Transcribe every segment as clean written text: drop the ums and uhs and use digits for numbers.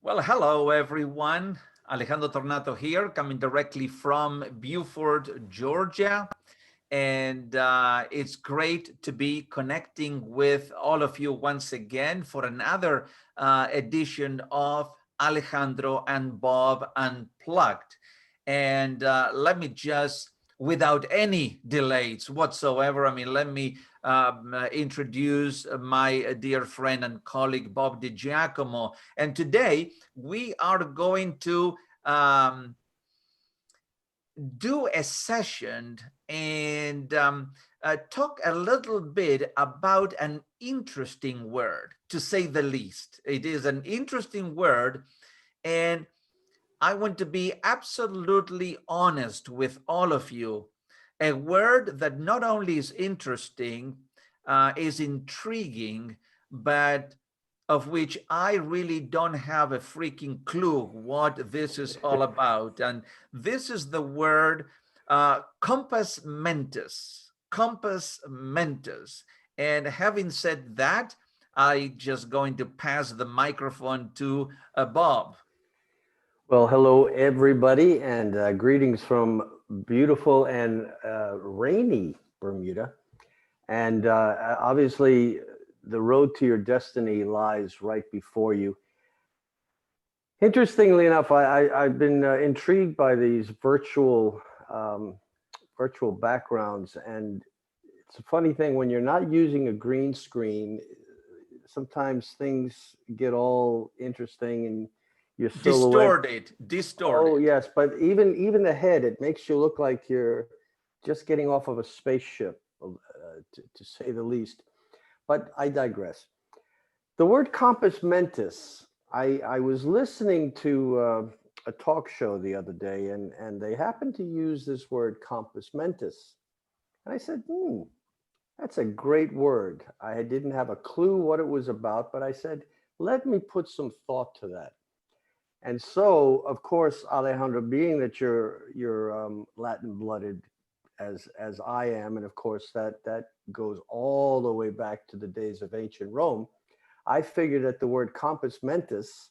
Well, hello everyone. Alejandro Tornato here, coming directly from Beaufort, Georgia. And it's great to be connecting with all of you once again for another edition of Alejandro and Bob Unplugged. And let me just, without any delays whatsoever, let me introduce my dear friend and colleague, Bob DiGiacomo. And today we are going to do a session and talk a little bit about an interesting word, to say the least. It is an interesting word, and I want to be absolutely honest with all of you. A word that not only is interesting, is intriguing, but of which I really don't have a freaking clue what this is all about. And this is the word compassmentus. Compassmentus. And having said that, I just going to pass the microphone to Bob. Well, hello, everybody, and greetings from beautiful and rainy Bermuda. And obviously, the road to your destiny lies right before you. Interestingly enough, I've been intrigued by these virtual backgrounds, and it's a funny thing when you're not using a green screen. Sometimes things get all interesting, and your silhouette. Distorted. Oh yes, but even the head, it makes you look like you're just getting off of a spaceship, to say the least. But I digress. The word compass mentis. I was listening to a talk show the other day, and they happened to use this word compass mentis, and I said, that's a great word. I didn't have a clue what it was about, but I said, let me put some thought to that. And so, of course, Alejandro, being that you're Latin blooded as I am, and of course that goes all the way back to the days of ancient Rome, I figured that the word compass mentis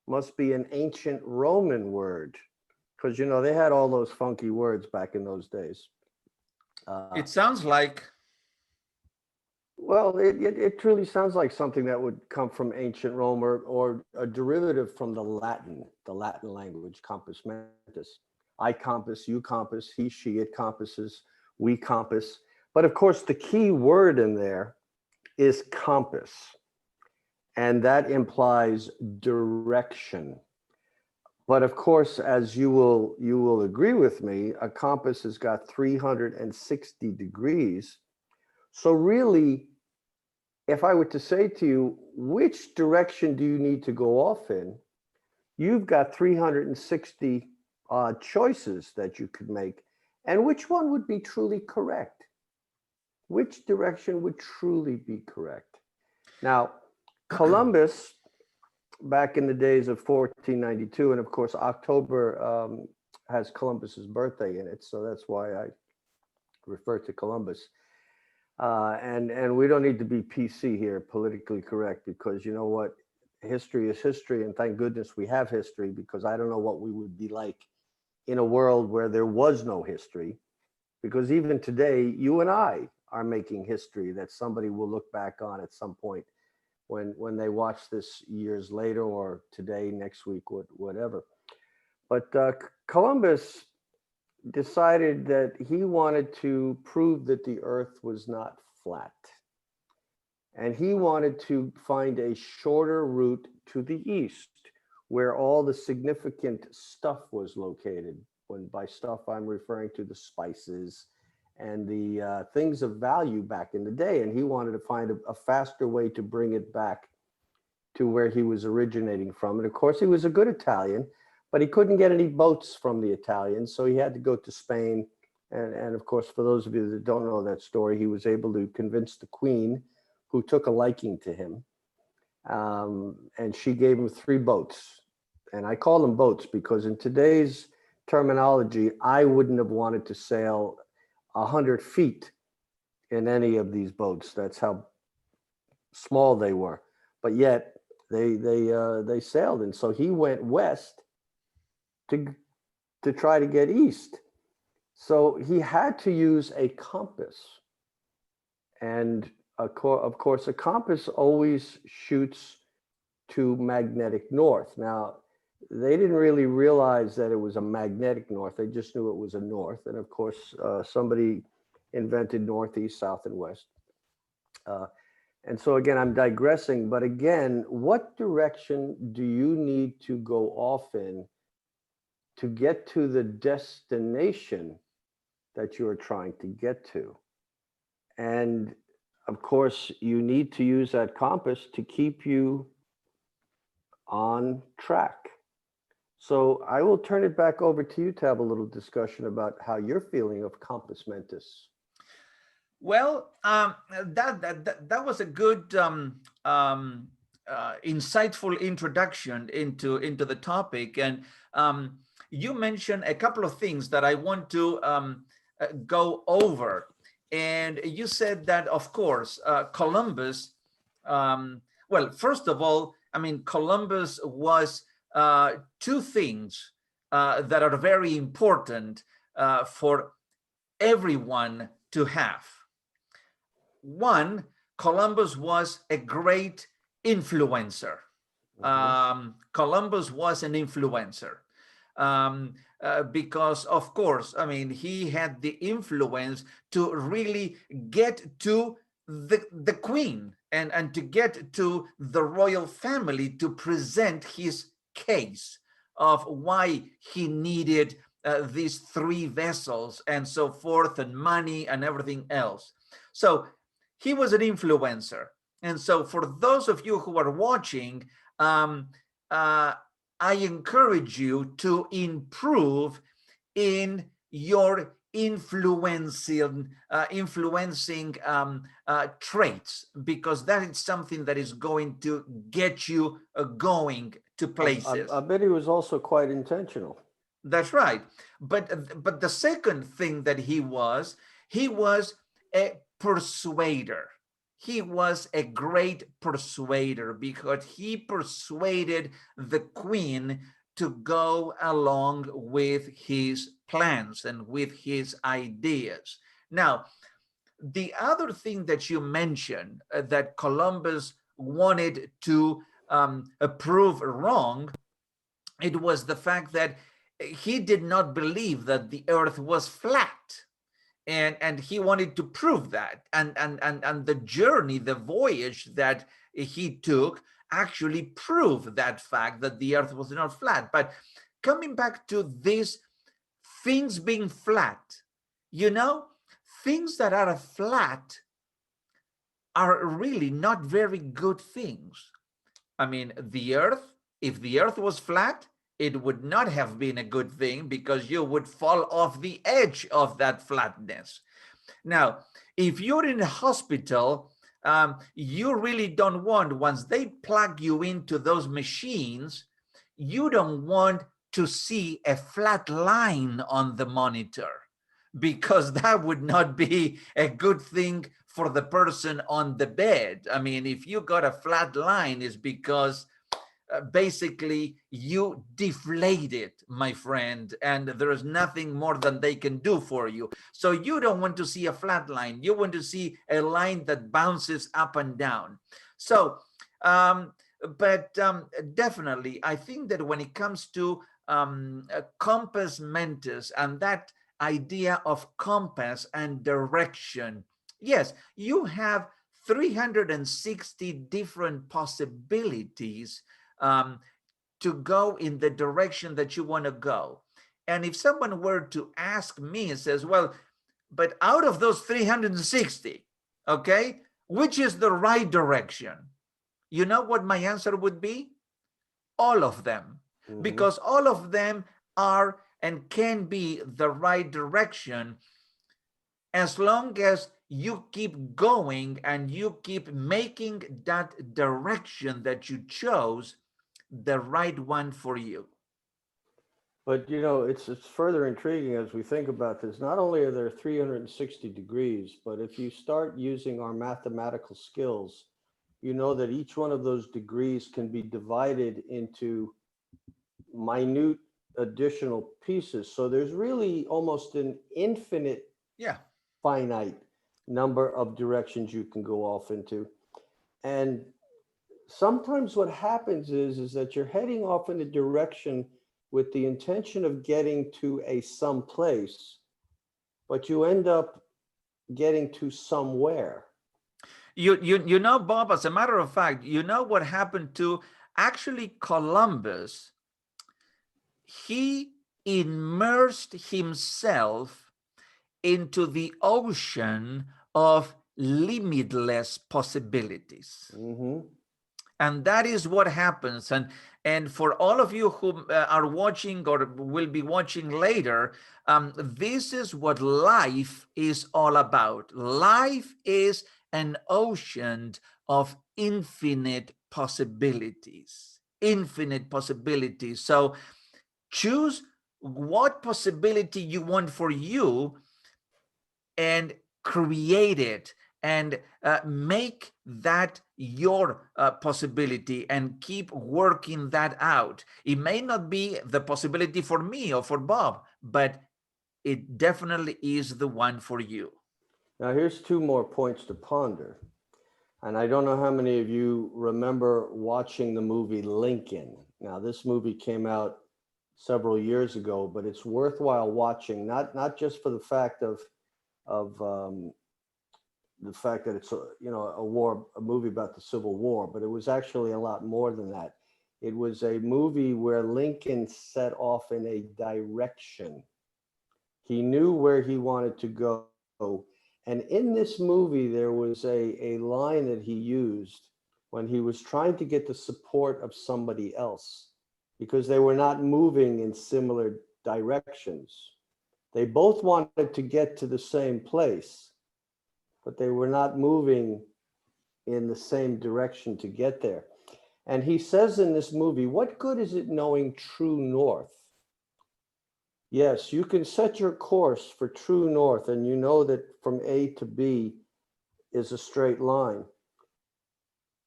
must be an ancient Roman word, because they had all those funky words back in those days. It sounds like. Well, it truly sounds like something that would come from ancient Rome, or a derivative from the Latin language, compass mentis. I compass, you compass, he, she, it compasses, we compass. But of course, the key word in there is compass, and that implies direction. But of course, as you will agree with me, a compass has got 360 degrees. So really, if I were to say to you, which direction do you need to go off in? You've got 360 choices that you could make. And which one would be truly correct? Which direction would truly be correct? Now, Columbus, back in the days of 1492, and of course, October has Columbus's birthday in it. So that's why I refer to Columbus. And we don't need to be PC here, politically correct, because you know what? History is history, and thank goodness we have history, because I don't know what we would be like in a world where there was no history. Because even today, you and I are making history that somebody will look back on at some point when they watch this years later, or today, next week, whatever. But Columbus decided that he wanted to prove that the earth was not flat. And he wanted to find a shorter route to the east, where all the significant stuff was located. When by stuff, I'm referring to the spices and the things of value back in the day. And he wanted to find a faster way to bring it back to where he was originating from. And of course, he was a good Italian, but he couldn't get any boats from the Italians, so he had to go to Spain. And of course, for those of you that don't know that story, he was able to convince the queen, who took a liking to him, and she gave him 3 boats. And I call them boats because in today's terminology, I wouldn't have wanted to sail 100 feet in any of these boats. That's how small they were. But yet, they sailed, and so he went west to try to get east. So he had to use a compass, and of course, a compass always shoots to magnetic north. Now, they didn't really realize that it was a magnetic north. They just knew it was a north. And of course, somebody invented northeast, south, and west. Uh, and so again, I'm digressing, but again, what direction do you need to go off in to get to the destination that you are trying to get to? And of course, you need to use that compass to keep you on track. So I will turn it back over to you to have a little discussion about how you're feeling of compass mentis. Well, that was a good insightful introduction into the topic, and you mentioned a couple of things that I want to go over. And you said that, of course, Columbus. Well, first of all, I mean, Columbus was two things that are very important for everyone to have. One, Columbus was a great influencer. Columbus was an influencer because, of course, I mean, he had the influence to really get to the queen and to get to the royal family to present his case of why he needed these three vessels and so forth, and money and everything else. So he was an influencer. And so for those of you who are watching, I encourage you to improve in your influencing traits, because that is something that is going to get you going to places. I bet he was also quite intentional. That's right. But the second thing that he was a persuader. He was a great persuader because he persuaded the queen to go along with his plans and with his ideas. Now, the other thing that you mentioned that Columbus wanted to prove wrong, it was the fact that he did not believe that the earth was flat. And he wanted to prove that. And the journey, the voyage that he took actually proved that fact, that the earth was not flat. But coming back to these things being flat, you know, things that are flat are really not very good things. I mean, the earth, if the earth was flat, it would not have been a good thing because you would fall off the edge of that flatness. Now, if you're in a hospital, you really don't want, once they plug you into those machines, you don't want to see a flat line on the monitor, because that would not be a good thing for the person on the bed. I mean, if you got a flat line, it's because basically you deflated, my friend, and there is nothing more than they can do for you. So you don't want to see a flat line. You want to see a line that bounces up and down. So definitely, I think that when it comes to compass mentis and that idea of compass and direction, yes, you have 360 different possibilities to go in the direction that you want to go. And if someone were to ask me and says, well, but out of those 360, okay, which is the right direction? You know what my answer would be? All of them, because all of them are and can be the right direction as long as you keep going and you keep making that direction that you chose the right one for you. But you know, it's further intriguing as we think about this. Not only are there 360 degrees, but if you start using our mathematical skills you know that each one of those degrees can be divided into minute additional pieces. So there's really almost an infinite, Yeah. finite number of directions you can go off into. And sometimes what happens is that you're heading off in a direction with the intention of getting to a someplace, but you end up getting to somewhere. You know, Bob, as a matter of fact, you know what happened to actually Columbus? He immersed himself into the ocean of limitless possibilities. Mm-hmm. And that is what happens. And for all of you who are watching or will be watching later, this is what life is all about. Life is an ocean of infinite possibilities. Infinite possibilities. So choose what possibility you want for you and create it, and make that your possibility, and keep working that out. It may not be the possibility for me or for Bob, but it definitely is the one for you. Now, here's two more points to ponder. And I don't know how many of you remember watching the movie Lincoln. Now, this movie came out several years ago, but it's worthwhile watching, not just for of the fact that it's a movie about the Civil War, but it was actually a lot more than that. It was a movie where Lincoln set off in a direction. He knew where he wanted to go. And in this movie, there was a line that he used when he was trying to get the support of somebody else, because they were not moving in similar directions. They both wanted to get to the same place, but they were not moving in the same direction to get there. And he says in this movie, what good is it knowing true north? Yes, you can set your course for true north, and you know that from A to B is a straight line.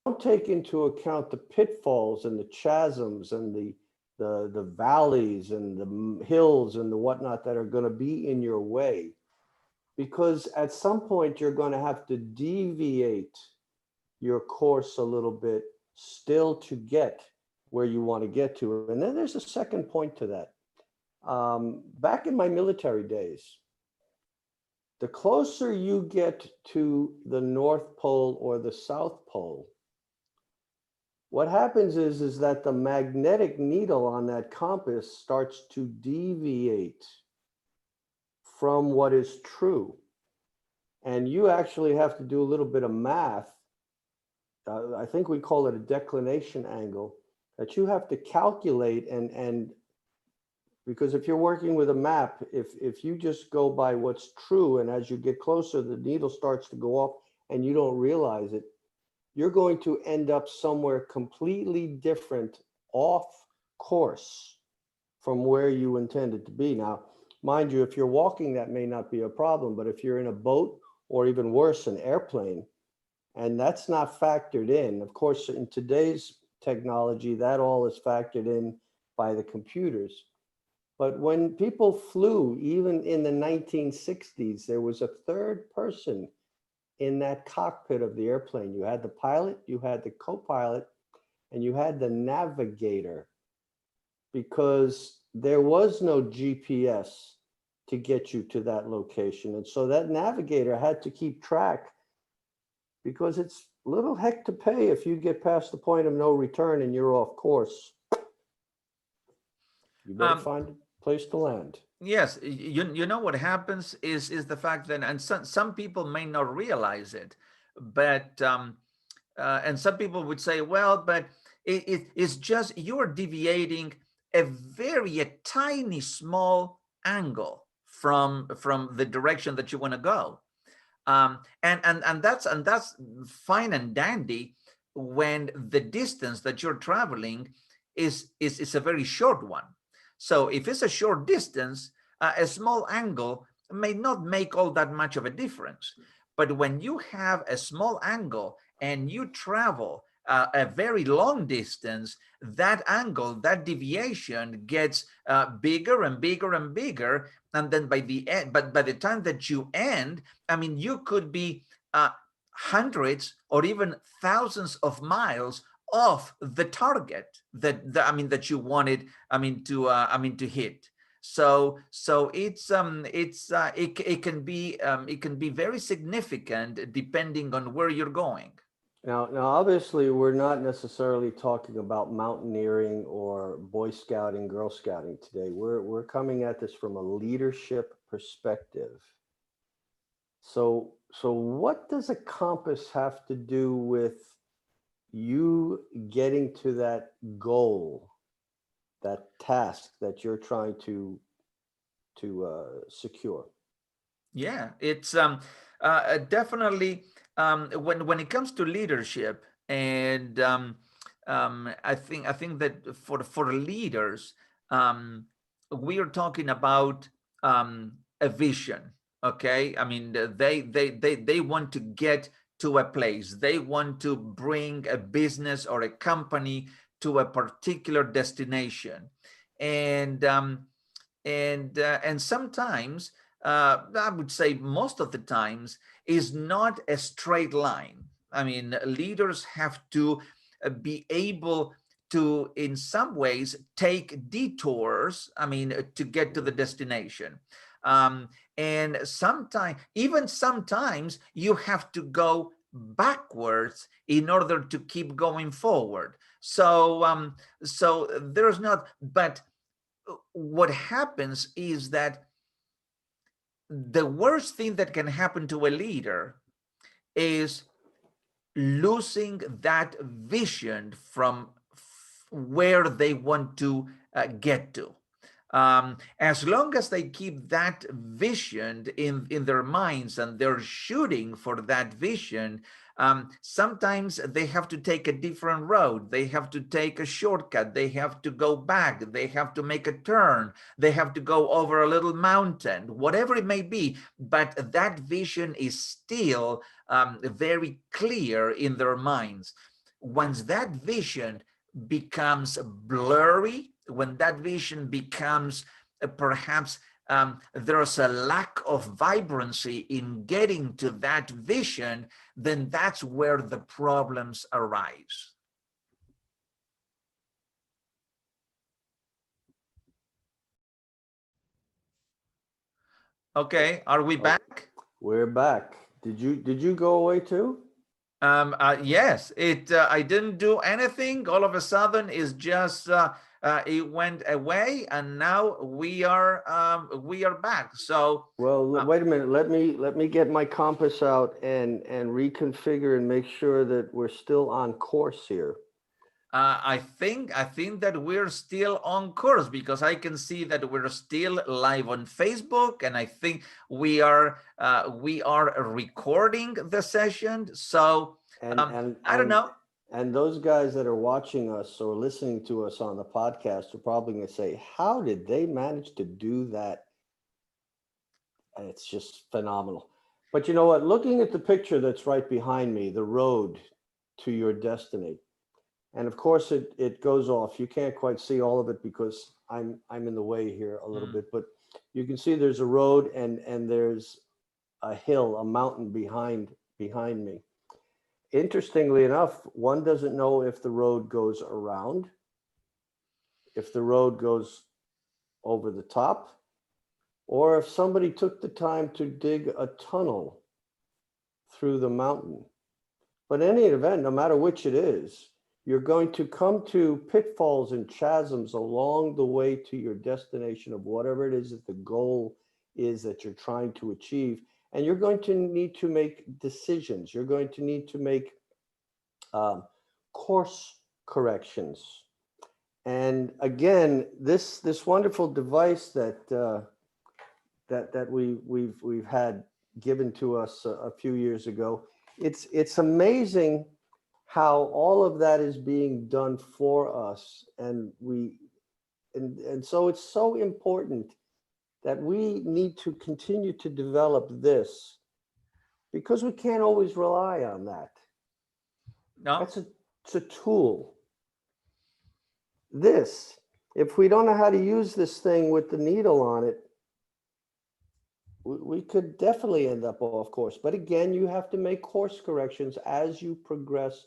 Don't take into account the pitfalls and the chasms and the valleys and the hills and the whatnot that are going to be in your way, because at some point you're going to have to deviate your course a little bit still to get where you want to get to. And then there's a second point to that. Back in my military days, the closer you get to the North Pole or the South Pole, what happens is that the magnetic needle on that compass starts to deviate from what is true. And you actually have to do a little bit of math. I think we call it a declination angle, that you have to calculate, and because if you're working with a map, if you just go by what's true, and as you get closer, the needle starts to go off and you don't realize it, you're going to end up somewhere completely different, off course from where you intended to be. Now, mind you, if you're walking, that may not be a problem, but if you're in a boat, or even worse, an airplane, and that's not factored in. Of course, in today's technology, that all is factored in by the computers. But when people flew, even in the 1960s, there was a third person in that cockpit of the airplane. You had the pilot, you had the co-pilot, and you had the navigator, because there was no GPS to get you to that location. And so that navigator had to keep track, because it's little heck to pay if you get past the point of no return and you're off course. You better find a place to land. Yes, you know what happens is the fact that, and some people may not realize it, but and some people would say, well, but it's just you're deviating a tiny small angle from the direction that you want to go, and that's fine and dandy when the distance that you're traveling is a very short one. So if it's a short distance, a small angle may not make all that much of a difference. But when you have a small angle and you travel a very long distance, that angle, that deviation gets bigger and bigger and bigger. And then by the end, but by the time that you end, I mean, you could be hundreds or even thousands of miles off the target I mean, that you wanted, to hit. So it can be very significant depending on where you're going. Now, obviously, we're not necessarily talking about mountaineering or Boy Scouting, Girl Scouting today. We're coming at this from a leadership perspective. So what does a compass have to do with you getting to that goal, that task that you're trying to secure? Yeah, it's definitely when it comes to leadership, and I think that for leaders, we are talking about a vision. Okay, I mean, they want to get to a place. They want to bring a business or a company to a particular destination, and and sometimes, I would say most of the times, is not a straight line. I mean, leaders have to be able to, in some ways, take detours, I mean, to get to the destination. Um, and sometimes you have to go backwards in order to keep going forward. So there's not, but what happens is that the worst thing that can happen to a leader is losing that vision from where they want to get to. As long as they keep that vision in their minds and they're shooting for that vision, sometimes they have to take a different road. They have to take a shortcut. They have to go back. They have to make a turn. They have to go over a little mountain, whatever it may be. But that vision is still very clear in their minds. Once that vision becomes blurry, when that vision becomes perhaps there's a lack of vibrancy in getting to that vision, then that's where the problems arise. Okay, are we back? We're back. Did you go away too? Yes, I didn't do anything. All of a sudden, it's just it went away, and now we are back. So, Well, wait a minute. Let me get my compass out and reconfigure and make sure that we're still on course here. I think that we're still on course, because I can see that we're still live on Facebook, and I think we are recording the session. So I don't know. And those guys that are watching us or listening to us on the podcast are probably going to say, "How did they manage to do that?" And it's just phenomenal. But you know what? Looking at the picture that's right behind me, the road to your destiny. And of course, it goes off. You can't quite see all of it because I'm in the way here a little bit, but you can see there's a road and there's a hill, a mountain behind me. Interestingly enough, one doesn't know if the road goes around, if the road goes over the top, or if somebody took the time to dig a tunnel through the mountain. But in any event, no matter which it is, you're going to come to pitfalls and chasms along the way to your destination of whatever it is that the goal is that you're trying to achieve. And you're going to need to make decisions. You're going to need to make course corrections. And again, this wonderful device that we've had given to us a few years ago, it's amazing how all of that is being done for us, and so it's so important that we need to continue to develop this, because we can't always rely on that. No. It's a tool. This, if we don't know how to use this thing with the needle on it, we could definitely end up off course. But again, you have to make course corrections as you progress.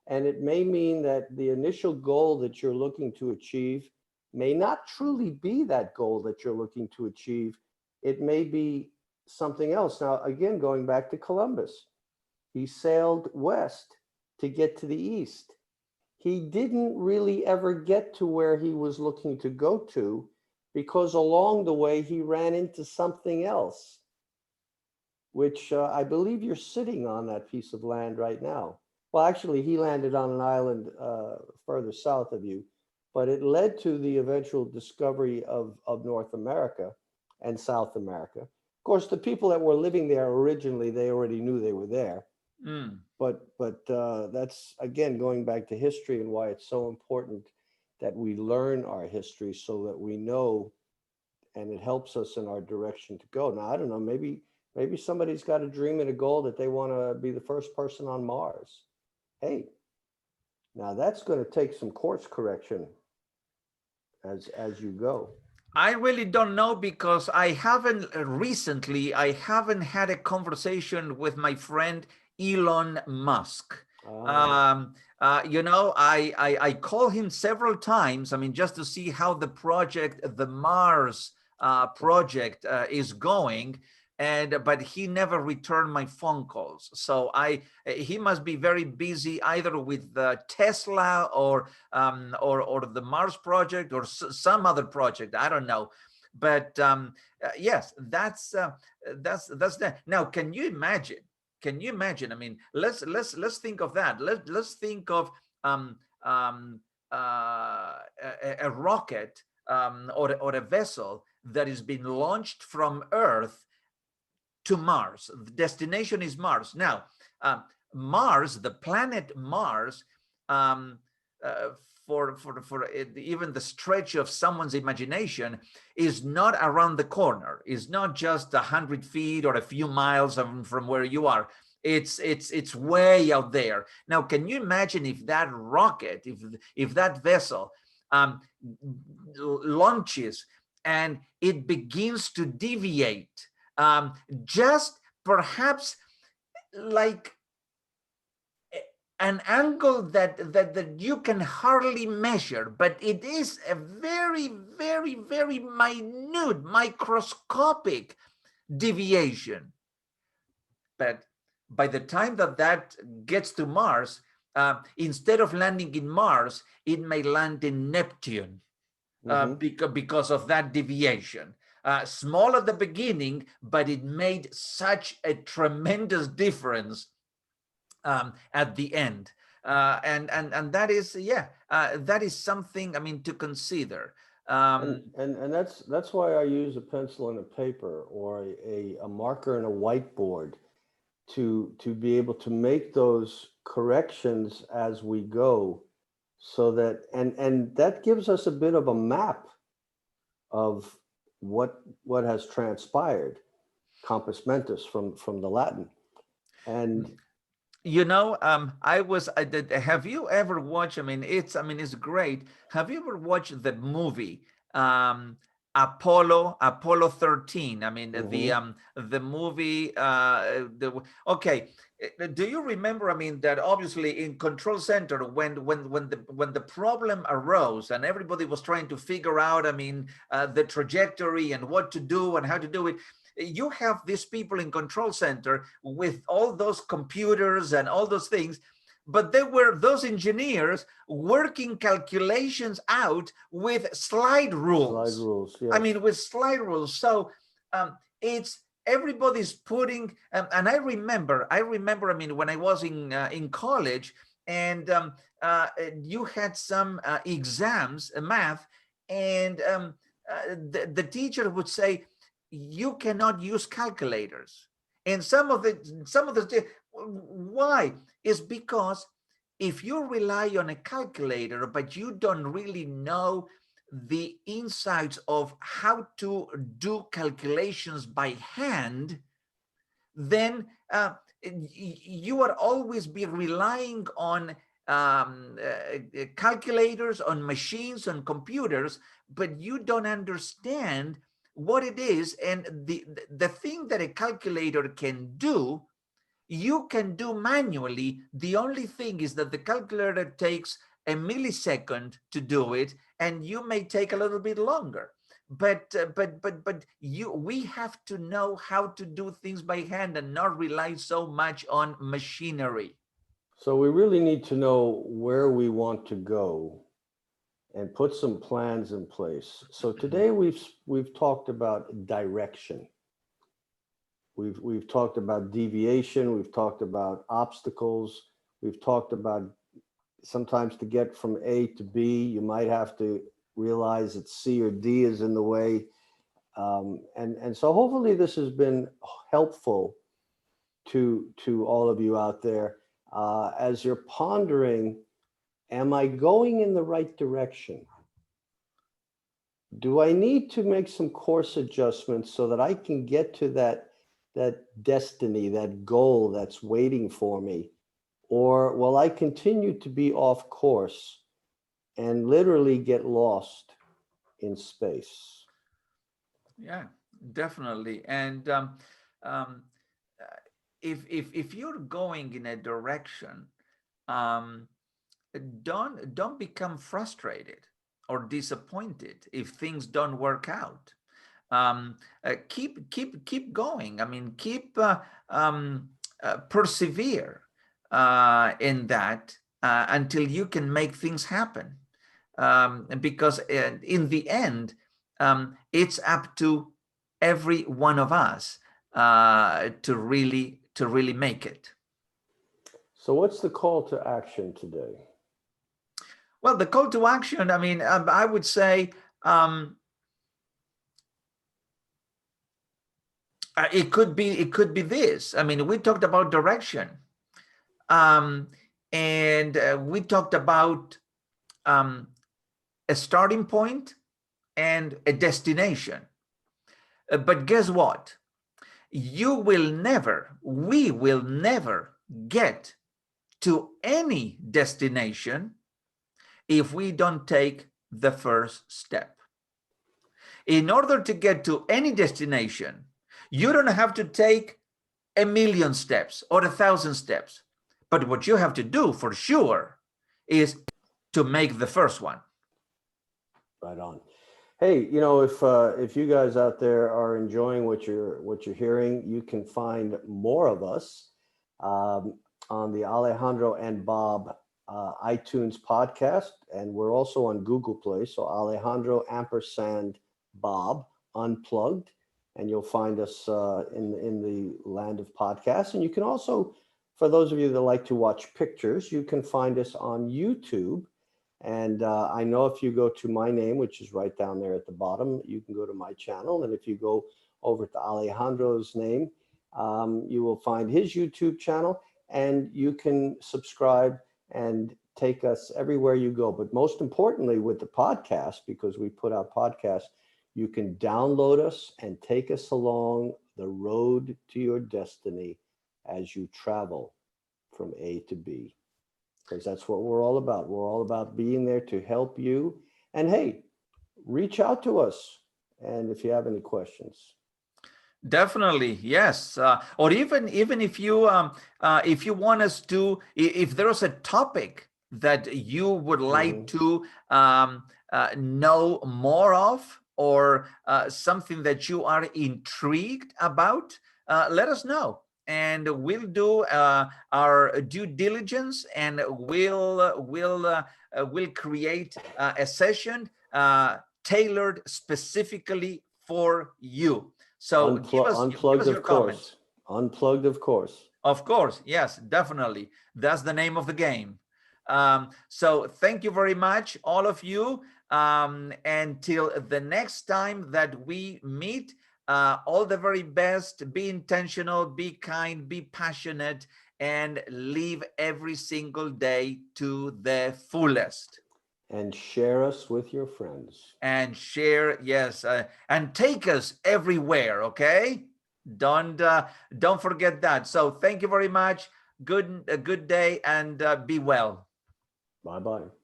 And it may mean that the initial goal that you're looking to achieve may not truly be that goal that you're looking to achieve. It may be something else. Now, again, going back to Columbus, he sailed west to get to the east. He didn't really ever get to where he was looking to go to, because along the way he ran into something else, which I believe you're sitting on that piece of land right now. Well, actually, he landed on an island further south of you, but it led to the eventual discovery of North America and South America. Of course, the people that were living there originally, they already knew they were there. Mm. But that's, again, going back to history and why it's so important that we learn our history so that we know, and it helps us in our direction to go. Now, I don't know, maybe somebody's got a dream and a goal that they want to be the first person on Mars. Hey, now that's going to take some course correction as you go. I really don't know, because I haven't had a conversation with my friend Elon Musk. I call him several times. I mean, just to see how the Mars project is going. But he never returned my phone calls. So he must be very busy either with Tesla or the Mars project or some other project. I don't know. But yes, that's that. Now, can you imagine? Can you imagine? I mean, let's think of that. Let's think of a rocket or a vessel that is being launched from Earth to Mars. The destination is Mars. Now, Mars, the planet Mars, for even the stretch of someone's imagination, is not around the corner. It's not just 100 feet or a few miles from where you are. It's way out there. Now, can you imagine if that rocket, if that vessel launches and it begins to deviate, just perhaps like an angle that you can hardly measure, but it is a very, very, very minute, microscopic deviation. But by the time that gets to Mars, instead of landing in Mars, it may land in Neptune, because of that deviation. Small at the beginning, but it made such a tremendous difference at the end. And that is, that is something, I mean, to consider. And that's why I use a pencil and a paper, or a marker and a whiteboard, to be able to make those corrections as we go, so that and that gives us a bit of a map of what has transpired, compassmentus from the Latin. And have you ever watched, it's great. Have you ever watched the movie Apollo 13? I mean, the movie, okay. Do you remember, that obviously in control center, when the problem arose and everybody was trying to figure out, the trajectory and what to do and how to do it, you have these people in control center with all those computers and all those things, but they were those engineers working calculations out with slide rules. Slide rules, yes. With slide rules. So it's everybody's putting, and I remember, when I was in college, and you had some exams, math, and the teacher would say, you cannot use calculators. And some of the why is because if you rely on a calculator, but you don't really know the insights of how to do calculations by hand, then you would always be relying on calculators, on machines, on computers, but you don't understand what it is. And the thing that a calculator can do, you can do manually. The only thing is that the calculator takes a millisecond to do it, and you may take a little bit longer. But we have to know how to do things by hand and not rely so much on machinery. So we really need to know where we want to go and put some plans in place. So today we've talked about direction. We've talked about deviation, we've talked about obstacles, we've talked about sometimes to get from A to B, you might have to realize that C or D is in the way. And so hopefully this has been helpful to all of you out there as you're pondering, am I going in the right direction? Do I need to make some course adjustments so that I can get to that destiny, that goal that's waiting for me? Or will I continue to be off course and literally get lost in space? Yeah, definitely. And if you're going in a direction, don't become frustrated or disappointed if things don't work out. Keep going. I mean, persevere in that until you can make things happen. Because in the end, it's up to every one of us to really make it. So what's the call to action today? Well, the call to action, I mean, I would say it could be this. I mean, we talked about direction, and we talked about a starting point and a destination. But guess what? We will never get to any destination if we don't take the first step. In order to get to any destination, you don't have to take 1,000,000 steps or 1,000 steps. But what you have to do for sure is to make the first one. Right on. Hey, you know, if you guys out there are enjoying what you're hearing, you can find more of us on the Alejandro and Bob iTunes podcast, and we're also on Google Play. So Alejandro ampersand Bob Unplugged, and you'll find us in the land of podcasts. And you can also, for those of you that like to watch pictures, you can find us on YouTube. And I know if you go to my name, which is right down there at the bottom, you can go to my channel. And if you go over to Alejandro's name, you will find his YouTube channel, and you can subscribe and take us everywhere you go. But most importantly, with the podcast, because we put out podcasts, you can download us and take us along the road to your destiny as you travel from A to B. Because that's what we're all about. We're all about being there to help you. And hey, reach out to us. And if you have any questions. Definitely, yes. Or even if you want us to, if there's a topic that you would like to know more of, or something that you are intrigued about, let us know. And we'll do our due diligence, and we'll create a session tailored specifically for you. So give us your comments. Unplugged, of course. Of course, yes, definitely. That's the name of the game. So thank you very much, all of you. Until the next time that we meet, all the very best. Be intentional, be kind, be passionate, and live every single day to the fullest. And share us with your friends. And share, yes, and take us everywhere, okay? Don't forget that. So thank you very much. A good day, and be well. Bye-bye.